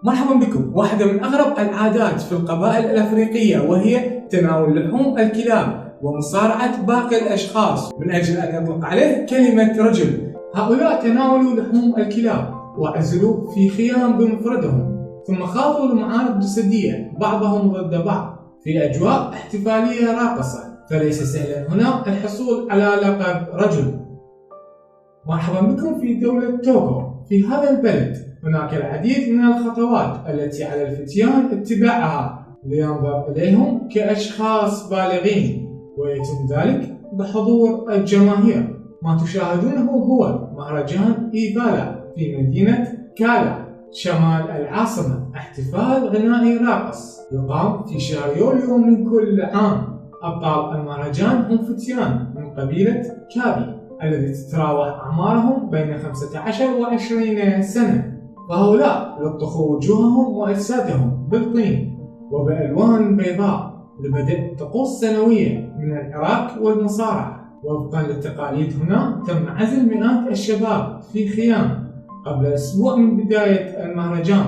مرحبا بكم. واحدة من أغرب العادات في القبائل الأفريقية وهي تناول لحوم الكلاب ومصارعة باقي الأشخاص من أجل أن يطلق عليه كلمة رجل. هؤلاء تناولوا لحوم الكلاب وعزلوا في خيام بمفردهم، ثم خاضوا لمعارك جسدية بعضهم ضد بعض في أجواء احتفالية راقصة، فليس سهلا هنا الحصول على لقب رجل. مرحبا بكم في دولة توغو. في هذا البلد هناك العديد من الخطوات التي على الفتيان اتباعها لينظر إليهم كأشخاص بالغين، ويتم ذلك بحضور الجماهير. ما تشاهدونه هو مهرجان إيفالا في مدينة كالا شمال العاصمة، احتفال غنائي راقص يقام في شهر يوليو من كل عام. أبطال المهرجان هم فتيان من قبيلة كابي الذي تتراوح أعمارهم بين 15 و20 سنة، وهؤلاء لطخوا وجوههم وأجسادهم بالطين وبألوان بيضاء لبدء طقوس سنوية من العراك والمصارعة. وفقا للتقاليد هنا تم عزل مئات الشباب في خيام قبل أسبوع من بداية المهرجان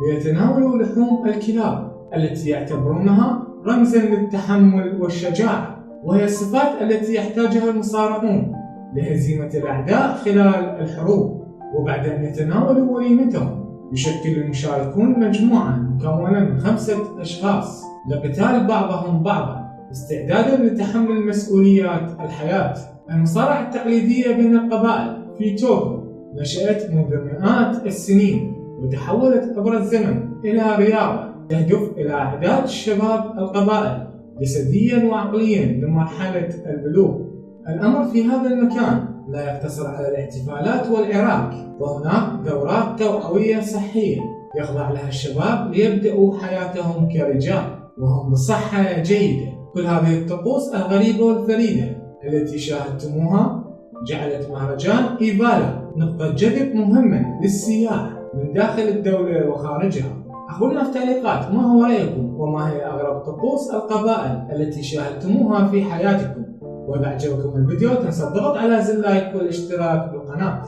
ليتناولوا لحوم الكلاب التي يعتبرونها رمزا للتحمل والشجاعة، وهي الصفات التي يحتاجها المصارعون لهزيمة الأعداء خلال الحروب. وبعد أن يتناولوا وليمتهم يشكل المشاركون مجموعة مكونة من 5 أشخاص لقتال بعضهم بعضا استعدادا لتحمل مسؤوليات الحياة. المصارعة التقليدية بين القبائل في توغو نشأت منذ مئات السنين وتحولت عبر الزمن إلى رياضة تهدف إلى إعداد شباب القبائل جسديا وعقليا لمرحلة البلوغ. الأمر في هذا المكان لا يقتصر على الاحتفالات والعراك، وهناك دورات توعوية صحية يخضع لها الشباب ليبدأوا حياتهم كرجال وهم بصحة جيدة. كل هذه الطقوس الغريبة والفريدة التي شاهدتموها جعلت مهرجان إيفالا نقطة جذب مهمة للسياح من داخل الدولة وخارجها. أخبرونا في التعليقات ما هو رأيكم، وما هي أغرب طقوس القبائل التي شاهدتموها في حياتكم. وإذا أعجبكم الفيديو لا تنسوا الضغط على زر لايك والاشتراك بالقناة.